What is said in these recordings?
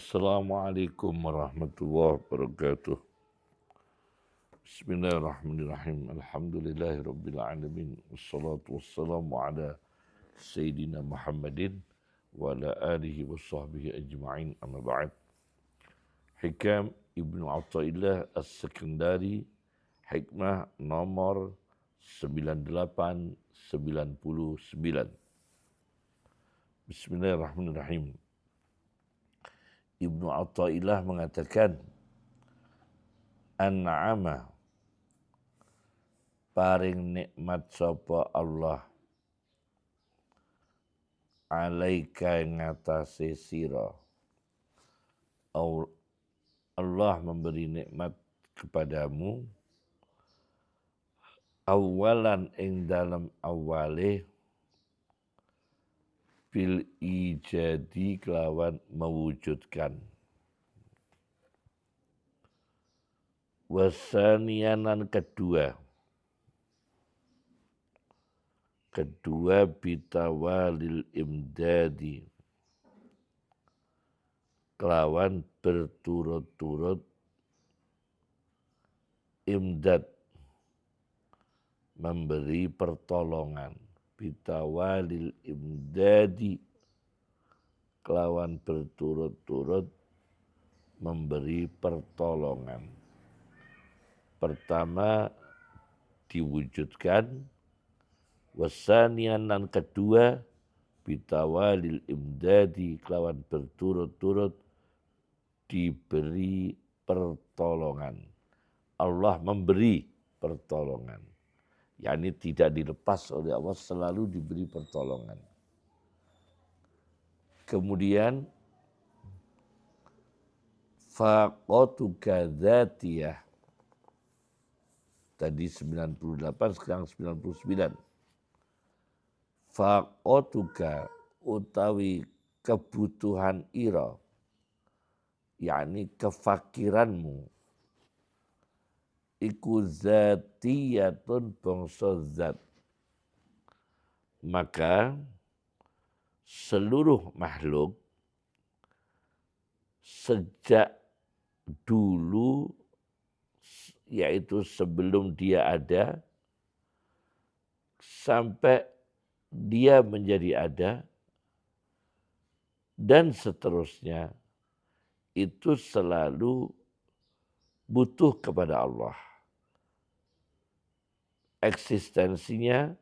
Assalamualaikum warahmatullahi wabarakatuh. Bismillahirrahmanirrahim. Alhamdulillahirabbil alamin. Wassalatu wassalamu ala sayyidina Muhammadin wa ala alihi washabbihi ajma'in. Amma ba'd. Hikam Ibnu Athaillah As-Sekandari, hikmah nomor 9899. Bismillahirrahmanirrahim. Ibnu Athaillah mengatakan, an'ama paring nikmat sapa Allah alaika ngatasi sira. Allah memberi nikmat kepadamu awalan ing dalam awale bil ijadi kelawan mewujudkan, wasanianan kedua bitawalil imdadi kelawan berturut-turut imdad memberi pertolongan, bitawalil imdadi kelawan berturut-turut memberi pertolongan. Pertama diwujudkan, wasanian dan kedua bitawalil imdadi kelawan berturut-turut diberi pertolongan. Allah memberi pertolongan, yakni tidak dilepas oleh Allah, selalu diberi pertolongan. Kemudian faqatuka dzatiyah, tadi 98, sekarang 99. Faqatuka utawi kebutuhan ira, yakni kefakiranmu, iku zatiyatun bangsa zat. Maka seluruh makhluk sejak dulu, yaitu sebelum dia ada sampai dia menjadi ada dan seterusnya, itu selalu butuh kepada Allah. Eksistensinya,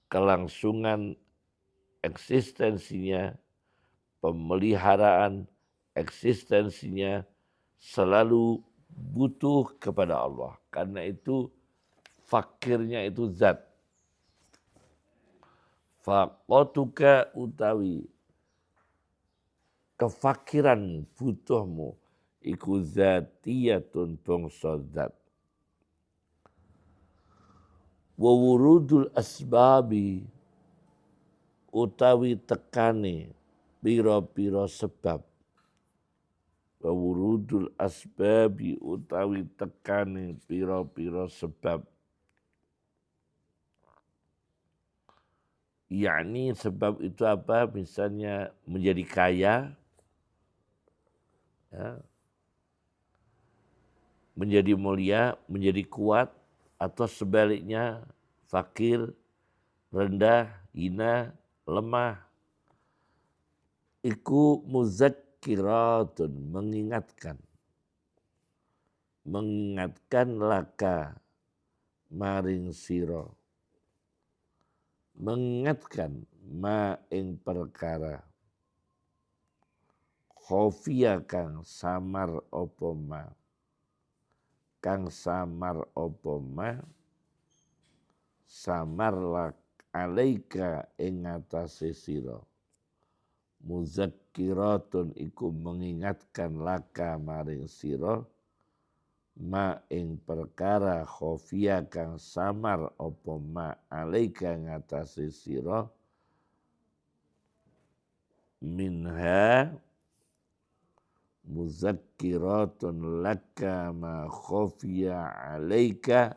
kelangsungan eksistensinya, pemeliharaan eksistensinya selalu butuh kepada Allah. Karena itu fakirnya itu zat. Faqatuka utawi kefakiran butuhmu iku zatiyatun bangsa zat. Wa wurudul asbabi utawi tekane pira-pira sebab. Wa wurudul asbabi utawi tekane pira-pira sebab. Yakni sebab itu apa? Misalnya menjadi kaya, ya, menjadi mulia, menjadi kuat, atau sebaliknya fakir, rendah, hina, lemah. Iku muzakkiratun, mengingatkan laka maring siro, mengingatkan ma ing perkara, khofia kang samar opo ma, kang samar opo ma, samar lak alaika ing atase sira. Muzakkiratun iku mengingatkan laka maring sira ma ing perkara khofia kang samar opo ma alaika ing atase sira, minha muzakkiratun laka ma khofia alaika,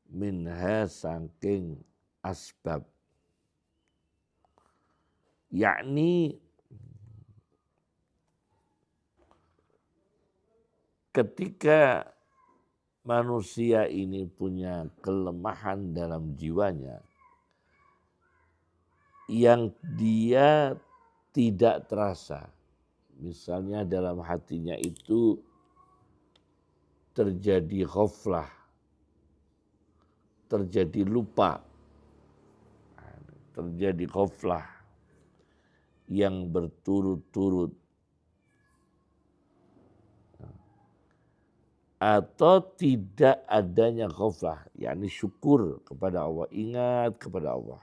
minha saking asbab, yakni ketika manusia ini punya kelemahan dalam jiwanya yang dia tidak terasa. Misalnya dalam hatinya itu terjadi ghaflah, terjadi lupa, terjadi ghaflah yang berturut-turut, atau tidak adanya ghaflah, yakni syukur kepada Allah, ingat kepada Allah.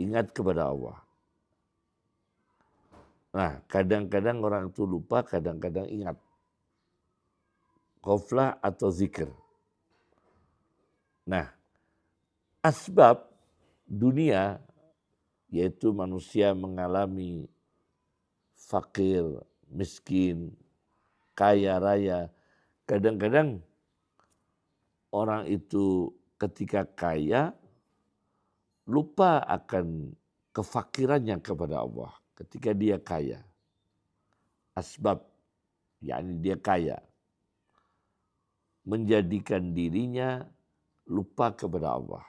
Ingat kepada Allah. Nah, kadang-kadang orang itu lupa, kadang-kadang ingat. Ghaflah atau zikir. Nah, asbab dunia, yaitu manusia mengalami fakir, miskin, kaya raya. Kadang-kadang orang itu ketika kaya lupa akan kefakirannya kepada Allah ketika dia kaya. Asbab, yakni dia kaya, menjadikan dirinya lupa kepada Allah.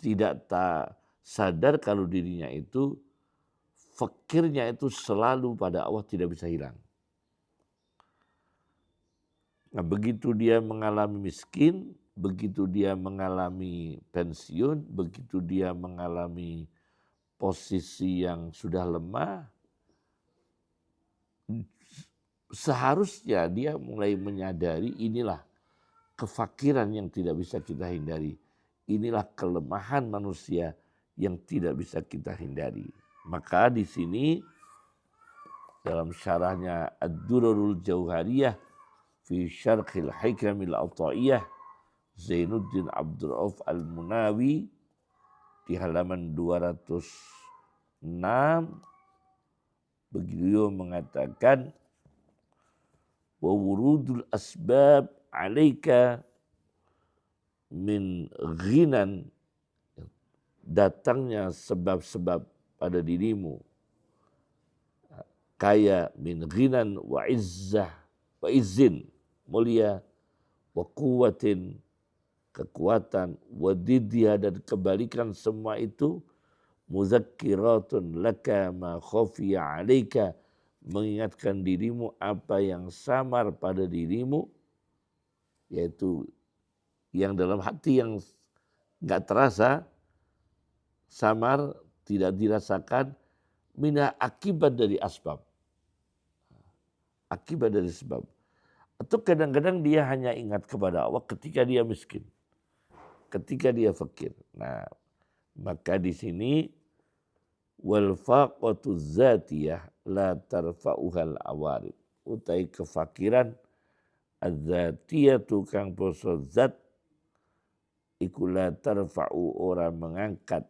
Tidak tak sadar kalau dirinya itu fakirnya itu selalu pada Allah, tidak bisa hilang. Nah, begitu dia mengalami miskin, begitu dia mengalami pensiun, begitu dia mengalami posisi yang sudah lemah, seharusnya dia mulai menyadari inilah kefakiran yang tidak bisa kita hindari. Inilah kelemahan manusia yang tidak bisa kita hindari. Maka di sini dalam syarahnya Ad-Durarul Jauhariyah fi Syarhil Hikamil Ata'iyah, Zainuddin Abdul Rauf Al-Munawi di halaman 206 beliau mengatakan wa wurudul asbab alaika min ghinan, datangnya sebab-sebab pada dirimu kaya, min ghinan wa izzah wa izzin, mulia, wa quwwatin, kekuatan, wa didya, dan kebalikan semua itu muzakkiratun laka ma khafiya alaika, mengingatkan dirimu apa yang samar pada dirimu, yaitu yang dalam hati yang nggak terasa, samar, tidak dirasakan, mina akibat dari asbab. Akibat dari sebab. Atau kadang-kadang dia hanya ingat kepada Allah ketika dia miskin, ketika dia fakir. Nah, maka di sini wal faqatu zatiyah la tarfa'uhal awarid, utai kefakiran az-zatiyatu kang poso zat iku la tarfa'u, orang mengangkat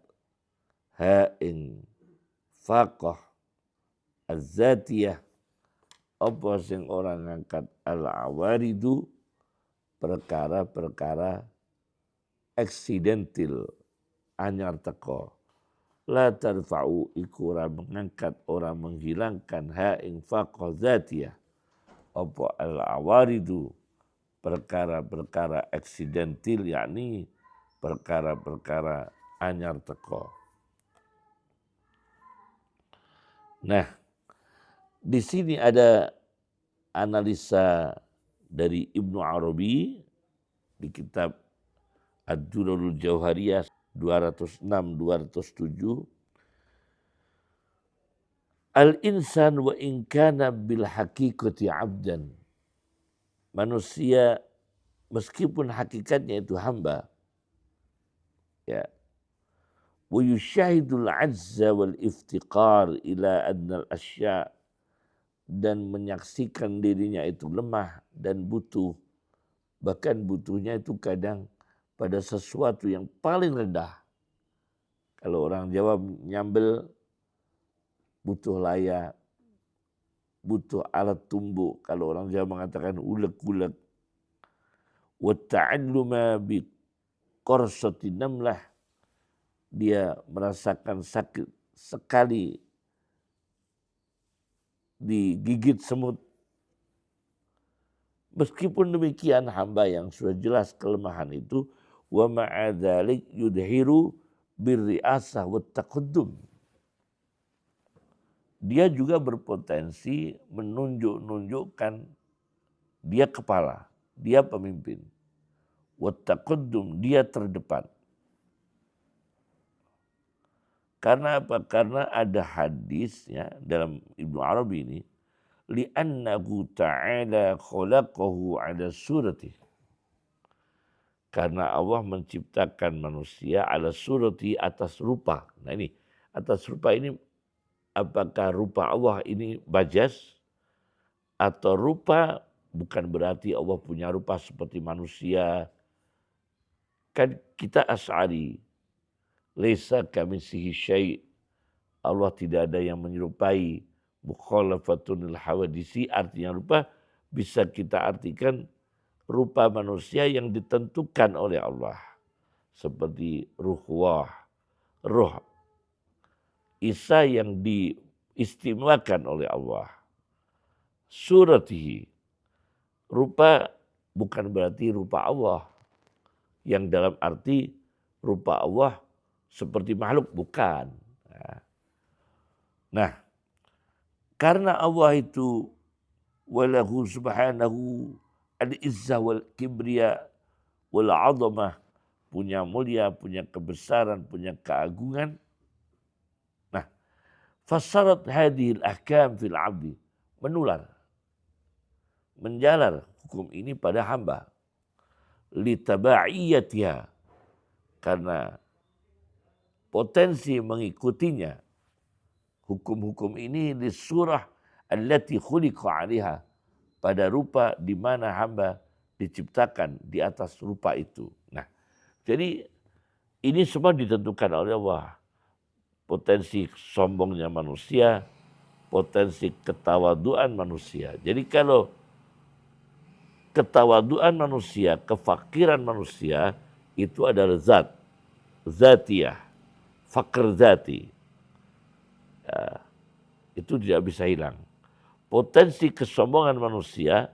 ha ing faqah az-zatiyah, apa sing orang ngangkat al-awaridu, perkara-perkara eksidentil anyar teko. La tarfa'u iku ora mengangkat, orang menghilangkan ha ing faqah zatiyah, apa al-awaridu, perkara-perkara eksidentil, yakni perkara-perkara anyar teko. Nah, di sini ada analisa dari Ibnu Arabi di kitab Ad-Durarul Jauhariyah 206-207. Al-insan wa in kana bil haqiqati abdan. Manusia meskipun hakikatnya itu hamba, ya, wa yushahidul azza wal iftiqar ila adnal asya', dan menyaksikan dirinya itu lemah dan butuh, bahkan butuhnya itu kadang pada sesuatu yang paling rendah. Kalau orang Jawa nyambel, butuh layak, butuh alat tumbuk. Kalau orang Jawa mengatakan ulek-ulek. Wa ta'alluma bi qarsati namlah, dia merasakan sakit sekali digigit semut. Meskipun demikian hamba yang sudah jelas kelemahan itu, wa ma'adzalik yudhiru birriasah wa taqaddum. Dia juga berpotensi menunjukkan dia kepala, dia pemimpin. Wa taqaddum, dia terdepan. Karena apa? Karena ada hadisnya dalam Ibnu Arabi ini, li'annahu ta'ala khalaqahu ala surati. Karena Allah menciptakan manusia ala surati, atas rupa. Nah ini, atas rupa ini, apakah rupa Allah ini bajas? Atau rupa bukan berarti Allah punya rupa seperti manusia. Kan kita Asy'ari, laisa kamitslihi syai'. Allah tidak ada yang menyerupai. Mukhalafatunil hawadisi, artinya rupa bisa kita artikan rupa manusia yang ditentukan oleh Allah. Seperti ruh Isa yang diistimewakan oleh Allah. Suratihi, rupa bukan berarti rupa Allah yang dalam arti rupa Allah seperti makhluk, bukan. Nah, karena Allah itu walahu subhanahu al-izzah wal kibriya wal azamah, punya mulia, punya kebesaran, punya keagungan. Nah, fasarat hadhil ahkam fil abdi, menular, menjalar hukum ini pada hamba. Litaba'iyatiha, karena potensi mengikutinya hukum-hukum ini di surah allati khuliqa 'alaiha, pada rupa di mana hamba diciptakan di atas rupa itu. Nah, jadi ini semua ditentukan oleh Allah. Potensi sombongnya manusia, potensi ketawaduan manusia. Jadi kalau ketawaduan manusia, kefakiran manusia itu adalah zatiyah, fakir zati. Ya, itu tidak bisa hilang. Potensi kesombongan manusia,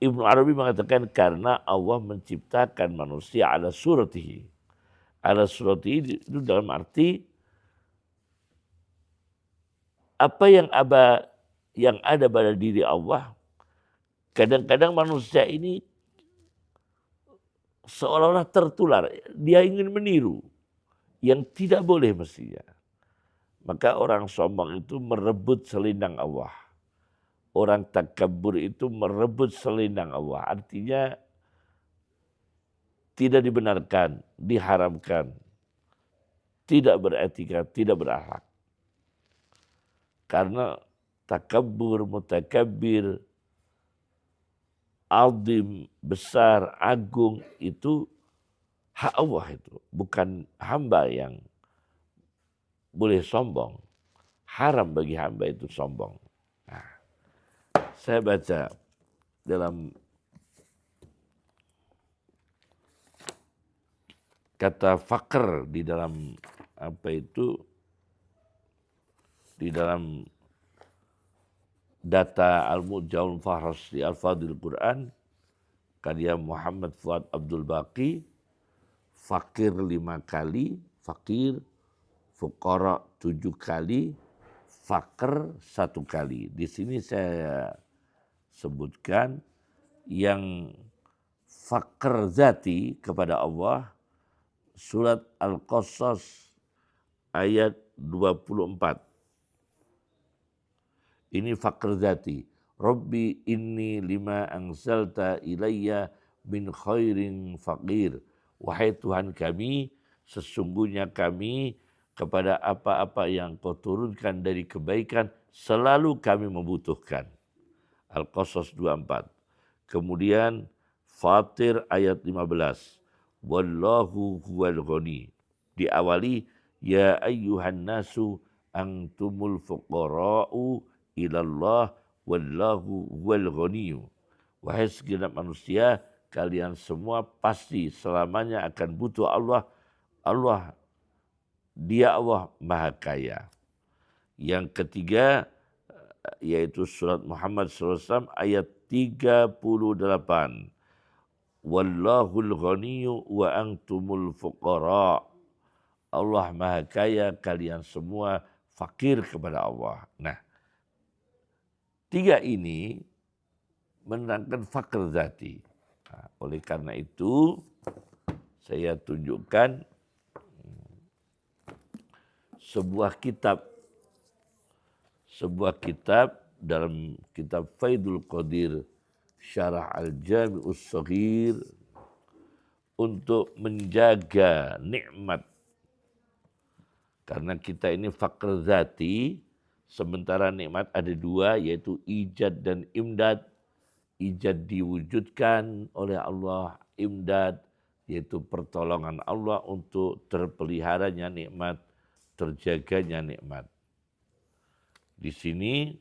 Ibnu Arabi mengatakan karena Allah menciptakan manusia ala suratihi. Ala suratihi itu dalam arti apa yang ada pada diri Allah. Kadang-kadang manusia ini seolah-olah tertular. Dia ingin meniru yang tidak boleh mestinya. Maka orang sombong itu merebut selendang Allah. Orang takabur itu merebut selendang Allah. Artinya tidak dibenarkan, diharamkan, tidak beretika, tidak berakhlak. Karena takabur, mutakabbir, azim, besar, agung itu hak Allah itu. Bukan hamba yang boleh sombong. Haram bagi hamba itu sombong. Nah, saya baca dalam kata fakr di dalam di dalam data Al-Mu'jamul Fahras di Al-Fadhil Quran, karya Muhammad Fuad Abdul Baqi, fakir 5 kali, fakir, fuqara 7 kali, fakr 1 kali. Di sini saya sebutkan yang fakr zati kepada Allah, surat Al-Qasas ayat 24. Ini fakr zati. Rabbi inni lima anzalta ilayya min khairin faqir. Wahai Tuhan kami, sesungguhnya kami kepada apa-apa yang kau turunkan dari kebaikan, selalu kami membutuhkan. Al-Qasas 24. Kemudian Fatir ayat 15. Wallahu huwal ghani. Diawali, ya ayyuhan nasu antumul fuqara'u ilallah wallahu huwal ghaniyu. Wahai segenap manusia, kalian semua pasti selamanya akan butuh Allah. Allah, dia Allah Maha Kaya. Yang ketiga, yaitu surat Muhammad SAW ayat 38. Wallahul ghaniyyu wa antumul fuqara. Allah Maha Kaya, kalian semua fakir kepada Allah. Nah, tiga ini menerangkan fakir zati. Nah, oleh karena itu, saya tunjukkan sebuah kitab dalam kitab Faidul Qadir Syarah Al-Jami'us Shaghir untuk menjaga nikmat. Karena kita ini fakir zati, sementara nikmat ada dua, yaitu ijad dan imdad. Ijad diwujudkan oleh Allah, imdad yaitu pertolongan Allah untuk terpeliharanya nikmat, terjaganya nikmat. Di sini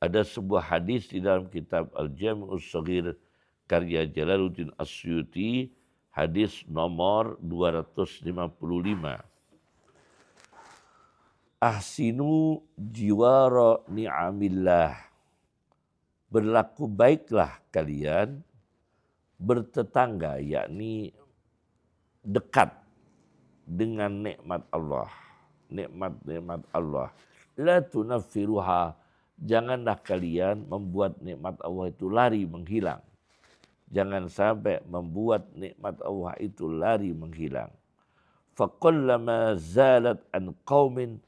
ada sebuah hadis di dalam kitab Al-Jami'us Shaghir karya Jalaluddin Asyuti, hadis nomor 255. Ahsinu jiwara ni'amillah. Berlaku baiklah kalian bertetangga, yakni dekat dengan nikmat Allah. Nikmat-nikmat Allah. La tunaffiruha. Janganlah kalian membuat nikmat Allah itu lari menghilang. Jangan sampai membuat nikmat Allah itu lari menghilang. Faqallama zalat an qaumin,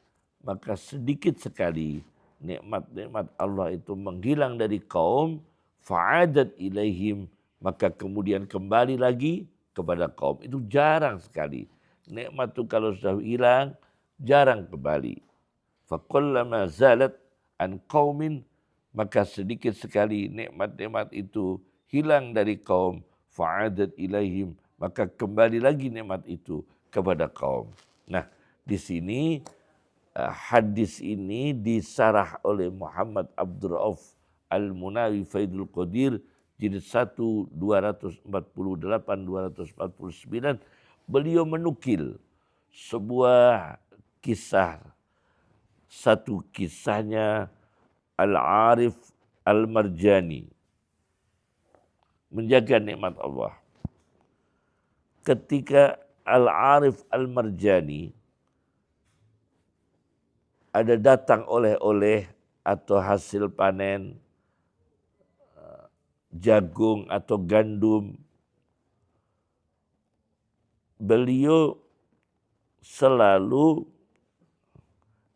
maka sedikit sekali nikmat-nikmat Allah itu menghilang dari kaum, fa'adat ilaihim, maka kemudian kembali lagi kepada kaum. Itu jarang sekali. Nikmat itu kalau sudah hilang, jarang kembali. Faqallama zalat an qaumin, maka sedikit sekali nikmat-nikmat itu hilang dari kaum, fa'adat ilaihim, maka kembali lagi nikmat itu kepada kaum. Nah, di sini hadis ini disarah oleh Muhammad Abdul Rauf Al-Munawi Faidul Qadir jilid 1 248-249. Beliau menukil sebuah kisah, satu kisahnya Al-Arif Al-Marjani menjaga nikmat Allah. Ketika Al-Arif Al-Marjani ada datang oleh-oleh atau hasil panen jagung atau gandum, beliau selalu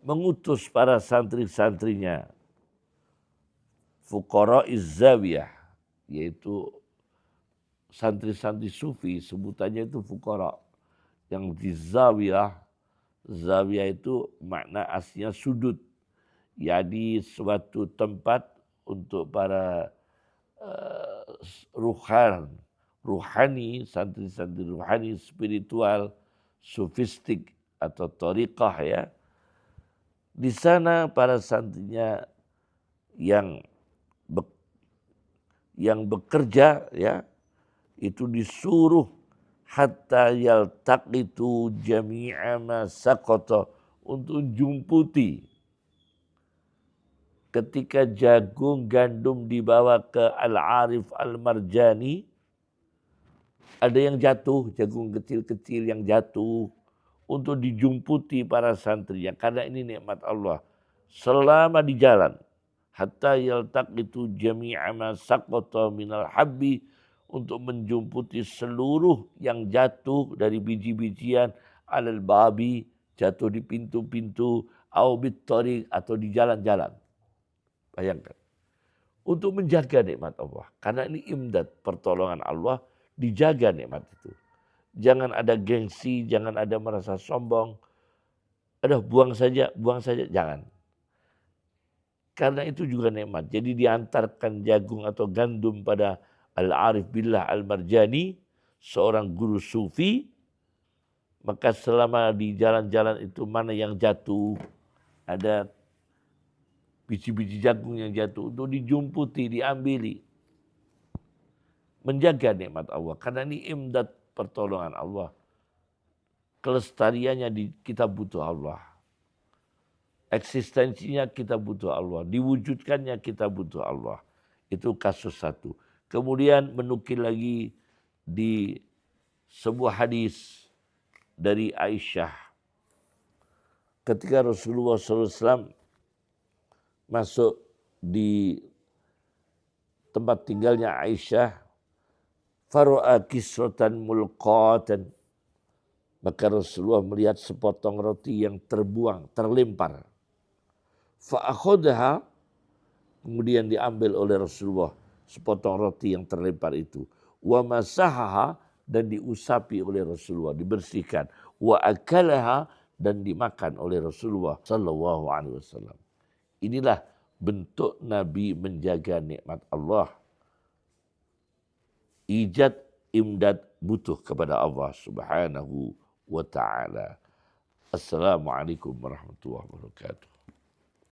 mengutus para santri-santrinya, fuqara'iz zawiyah, yaitu santri-santri sufi, sebutannya itu fuqara. Yang di zawiyah, zawiyah itu makna aslinya sudut, jadi suatu tempat untuk para ruhani, santri-santri ruhani, spiritual, sufistik atau thariqah ya. Di sana para santrinya yang bekerja ya, itu disuruh hatta yaltaqitu jami'a ma saqata, untuk jumputi ketika jagung gandum dibawa ke Al-Arif Al-Marjani, ada yang jatuh, jagung kecil-kecil yang jatuh, untuk dijumputi para santrinya, karena ini nikmat Allah. Selama di jalan, hatta yaltaqitu jami'a ma saqata minal habbi, untuk menjumputi seluruh yang jatuh dari biji-bijian, alal babi, jatuh di pintu-pintu, au bittariq, atau di jalan-jalan. Bayangkan. Untuk menjaga nikmat Allah. Karena ini imdad, pertolongan Allah, dijaga nikmat itu. Jangan ada gengsi, jangan ada merasa sombong. Aduh, buang saja, jangan. Karena itu juga nikmat. Jadi diantarkan jagung atau gandum pada Al-Arif Billah Al-Marjani, seorang guru sufi, maka selama di jalan-jalan itu mana yang jatuh, ada biji-biji jagung yang jatuh, untuk dijumputi, diambili. menjaga nikmat Allah. Karena ini imdad, pertolongan Allah. Kelestariannya kita butuh Allah. Eksistensinya kita butuh Allah. Diwujudkannya kita butuh Allah. Itu kasus satu. Kemudian menukil lagi di sebuah hadis dari Aisyah. Ketika Rasulullah SAW masuk di tempat tinggalnya Aisyah, faro'a kisrotan mulqatan, maka Rasulullah melihat sepotong roti yang terbuang, terlempar. Fa'akhodha, kemudian diambil oleh Rasulullah sepotong roti yang terlempar itu. Wa masahaha, dan diusapi oleh Rasulullah, dibersihkan. Wa akalaha, dan dimakan oleh Rasulullah sallallahu alaihi wasallam. Inilah bentuk Nabi menjaga nikmat Allah. Ijad, imdad, butuh kepada Allah subhanahu wa ta'ala. Assalamualaikum warahmatullahi wabarakatuh.